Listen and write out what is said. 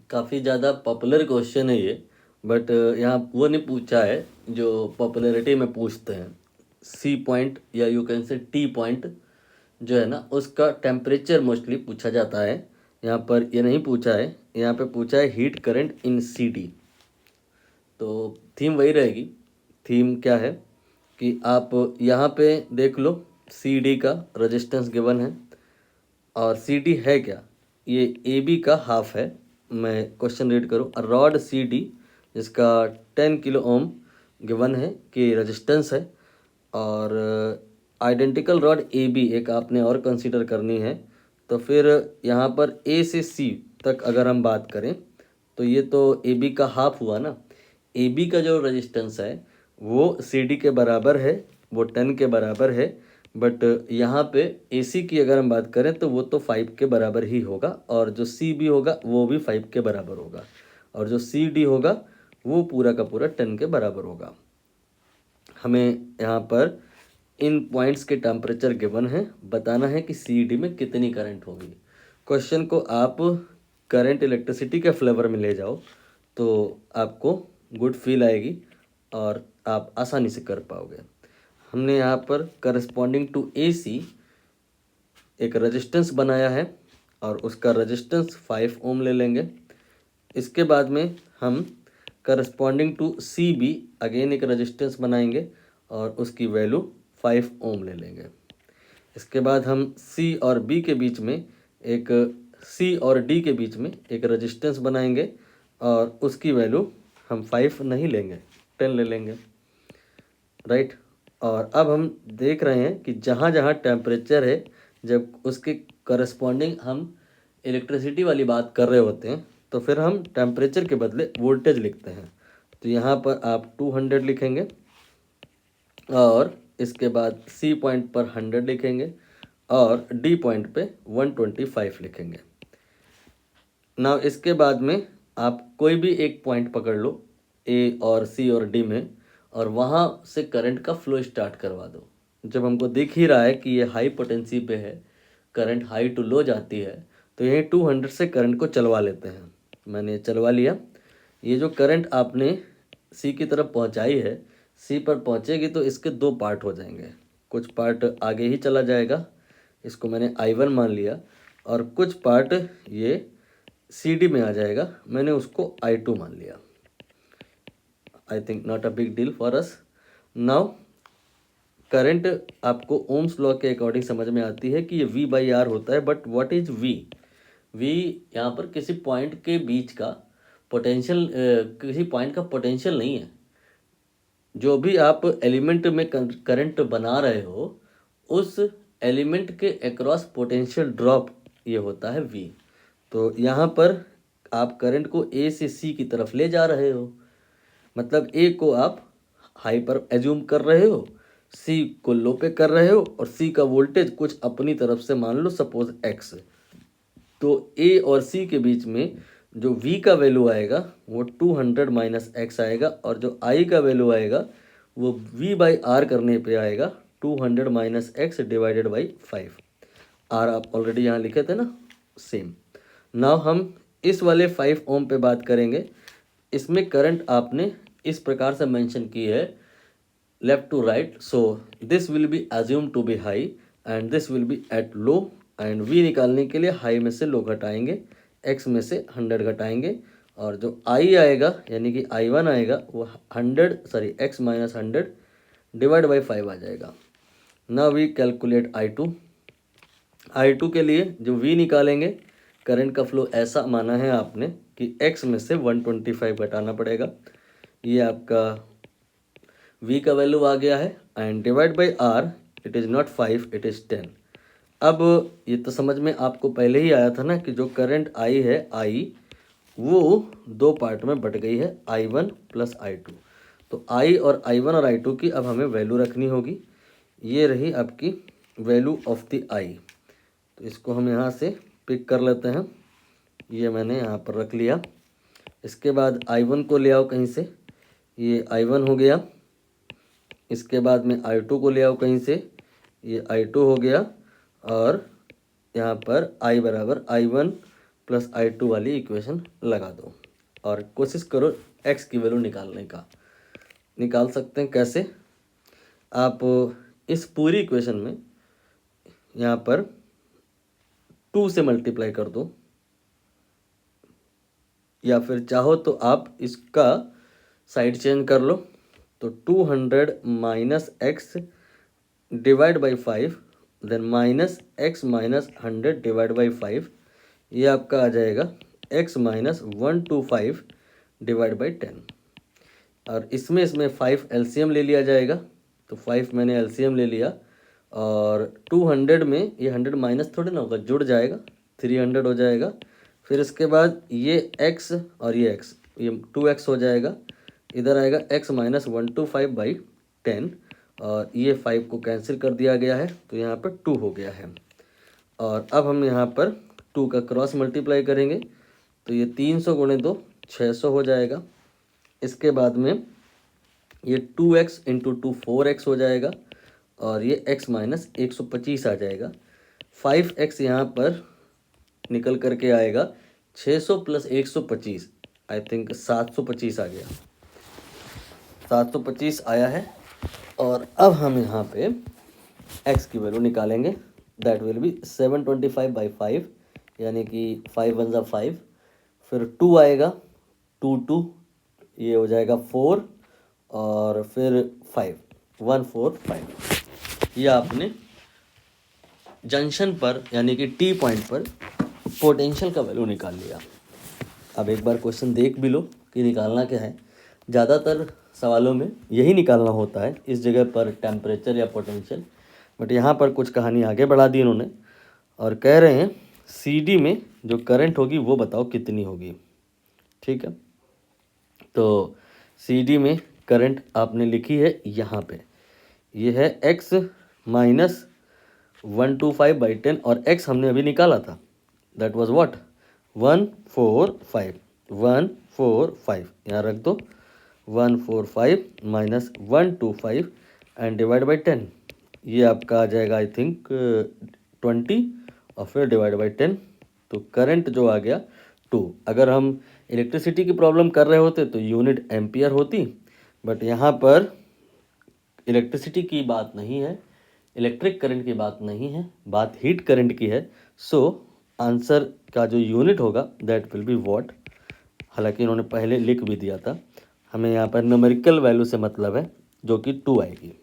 काफ़ी ज़्यादा popular question है ये, बट यहाँ वो नहीं पूछा है जो पॉपुलैरिटी में पूछते हैं। सी पॉइंट या you can say T point जो है ना, उसका टेम्परेचर मोस्टली पूछा जाता है। यहाँ पर ये नहीं पूछा है, यहाँ पे पूछा है हीट करंट इन सिटी। तो थीम वही रहेगी। थीम क्या है कि आप यहाँ पे देख लो, सी डी का रेजिस्टेंस गिवन है और सी डी है क्या, ये ए बी का हाफ है। मैं क्वेश्चन रीड करूँ, रॉड सी डी जिसका 10 किलो ओम गिवन है कि रेजिस्टेंस है, और आइडेंटिकल रॉड ए बी एक आपने और कंसीडर करनी है। तो फिर यहाँ पर ए से सी तक अगर हम बात करें तो ये तो ए बी का हाफ हुआ ना। ए बी का जो रेजिस्टेंस है वो सी डी के बराबर है, वो 10 के बराबर है। बट यहाँ पे ए सी की अगर हम बात करें तो वो तो 5 के बराबर ही होगा, और जो सी बी होगा वो भी 5 के बराबर होगा, और जो सी डी होगा वो पूरा का पूरा 10 के बराबर होगा। हमें यहाँ पर इन पॉइंट्स के टेम्परेचर गिवन है, बताना है कि सी डी में कितनी करंट होगी। क्वेश्चन को आप करंट इलेक्ट्रिसिटी के फ्लेवर में ले जाओ तो आपको गुड फील आएगी और आप आसानी से कर पाओगे। हमने यहाँ पर करस्पॉन्डिंग टू ए सी एक रेजिस्टेंस बनाया है और उसका रेजिस्टेंस 5 ओम ले लेंगे। इसके बाद में हम corresponding to C B again एक रेजिस्टेंस बनाएंगे और उसकी वैल्यू 5 ओम ले लेंगे। इसके बाद हम सी और बी के बीच में एक सी और डी के बीच में एक रेजिस्टेंस बनाएंगे और उसकी वैल्यू हम 5 नहीं लेंगे, 10 ले लेंगे, राइट। और अब हम देख रहे हैं कि जहाँ जहाँ टेम्परेचर है, जब उसके करस्पॉन्डिंग हम इलेक्ट्रिसिटी वाली बात कर रहे होते हैं तो फिर हम टेम्परेचर के बदले वोल्टेज लिखते हैं। तो यहाँ पर आप 200 लिखेंगे और इसके बाद सी पॉइंट पर 100 लिखेंगे और डी पॉइंट पे 125 लिखेंगे। ना इसके बाद में आप कोई भी एक पॉइंट पकड़ लो ए और सी और डी में, और वहाँ से करंट का फ्लो स्टार्ट करवा दो। जब हमको दिख ही रहा है कि ये हाई पोटेंसी पे है, करंट हाई टू लो जाती है, तो यही 200 से करंट को चलवा लेते हैं। मैंने चलवा लिया। ये जो करंट आपने सी की तरफ पहुंचाई है, सी पर पहुंचेगी तो इसके दो पार्ट हो जाएंगे। कुछ पार्ट आगे ही चला जाएगा, इसको मैंने I1 मान लिया, और कुछ पार्ट ये सी डी में आ जाएगा, मैंने उसको I2 मान लिया। I think not a big deal for us. Now current आपको ओम्स लॉ के अकॉर्डिंग समझ में आती है कि ये V बाई आर होता है। But what is V? V यहाँ पर किसी पॉइंट के बीच का पोटेंशियल, किसी पॉइंट का पोटेंशियल नहीं है। जो भी आप एलिमेंट में करंट बना रहे हो, उस एलिमेंट के अक्रॉस पोटेंशियल ड्रॉप ये होता है V। तो यहाँ पर आप करंट को A से C की तरफ ले जा रहे हो, मतलब A को आप हाई पर एज्यूम कर रहे हो, C को लो पे कर रहे हो, और C का वोल्टेज कुछ अपनी तरफ से मान लो, सपोज X। तो A और C के बीच में जो V का वैल्यू आएगा वो 200 माइनस एक्स आएगा, और जो I का वैल्यू आएगा वो V बाई आर करने पे आएगा 200 माइनस एक्स डिवाइडेड बाई 5। आर आप ऑलरेडी यहाँ लिखे थे ना, सेम। नाउ हम इस वाले 5 ओम पे बात करेंगे। इसमें करंट आपने इस प्रकार से मेंशन की है, left to right. So this will be assume to be high and this will be at low, and V निकालने के लिए हाई में से लो घटाएंगे, X में से 100 घटाएंगे, और जो I आएगा यानी कि I1 आएगा वो 100 X माइनस 100 डिवाइड बाई 5 आ जाएगा। नाउ वी कैलकुलेट I2 के लिए जो V निकालेंगे, करंट का फ्लो ऐसा माना है आपने कि X में से 125 घटाना पड़ेगा। ये आपका V का वैल्यू आ गया है, and divide by R, it is not 5, it is 10। अब ये तो समझ में आपको पहले ही आया था ना कि जो करंट I है, I वो दो पार्ट में बट गई है, I1 प्लस I2। तो I और I1 और I2 की अब हमें वैल्यू रखनी होगी। ये रही आपकी वैल्यू ऑफ द I। तो इसको हम यहाँ से पिक कर लेते हैं, ये मैंने यहाँ पर रख लिया। इसके बाद I1 को ले आओ कहीं से, ये I1 हो गया। इसके बाद में I2 को ले आओ कहीं से, ये I2 हो गया। और यहाँ पर I बराबर I1 प्लस I2 वाली इक्वेशन लगा दो और कोशिश करो x की वैल्यू निकालने का। निकाल सकते हैं कैसे? आप इस पूरी इक्वेशन में यहाँ पर 2 से मल्टीप्लाई कर दो, या फिर चाहो तो आप इसका साइड चेंज कर लो। तो 200 minus x divide by 5 then minus x minus 100 divide by 5, ये आपका आ जाएगा x माइनस 125 डिवाइड बाई 10। और इसमें 5 एलसीएम ले लिया जाएगा, तो 5 मैंने एलसीएम ले लिया और 200 में ये 100 माइनस थोड़ी ना होगा, जुड़ जाएगा, 300 हो जाएगा। फिर इसके बाद ये x और ये x, ये 2x हो जाएगा, इधर आएगा x माइनस 125 बाई 10 और ये 5 को कैंसिल कर दिया गया है, तो यहाँ पर 2 हो गया है। और अब हम यहाँ पर 2 का क्रॉस मल्टीप्लाई करेंगे, तो ये 300 गुणे 2 600 हो जाएगा। इसके बाद में ये 2x इंटू 2 4x हो जाएगा और ये x माइनस 125 आ जाएगा। 5x यहाँ पर निकल करके आएगा 600 प्लस 125, आई थिंक 725 आ गया, 725 आया है। और अब हम यहाँ पे x की वैल्यू निकालेंगे, दैट विल बी 725 बाई 5, यानी कि 5 वन ज़ा 5, फिर 2 आएगा, 2 ये हो जाएगा 4 और फिर 5 145। ये आपने जंक्शन पर यानी कि टी पॉइंट पर पोटेंशियल का वैल्यू निकाल लिया। अब एक बार क्वेश्चन देख भी लो कि निकालना क्या है। ज़्यादातर सवालों में यही निकालना होता है, इस जगह पर टेम्परेचर या पोटेंशियल, बट यहाँ पर कुछ कहानी आगे बढ़ा दी इन्होंने और कह रहे हैं CD में जो करंट होगी वो बताओ कितनी होगी। ठीक है, तो CD में करंट आपने लिखी है यहाँ पे, ये है x माइनस 125 बाई 10 और x हमने अभी निकाला था, दैट वाज व्हाट 145 यहाँ रख दो, 145 माइनस 125 एंड डिवाइड बाई 10, ये आपका आ जाएगा आई थिंक 20 और फिर डिवाइड बाई 10, तो करंट जो आ गया 2। अगर हम इलेक्ट्रिसिटी की प्रॉब्लम कर रहे होते तो यूनिट एम्पियर होती, बट यहाँ पर इलेक्ट्रिसिटी की बात नहीं है, इलेक्ट्रिक करंट की बात नहीं है, बात हीट करंट की है। सो आंसर का जो यूनिट होगा दैट विल बी वॉट। हालांकि इन्होंने पहले लिख भी दिया था, हमें यहाँ पर न्यूमेरिकल वैल्यू से मतलब है जो कि 2 आएगी।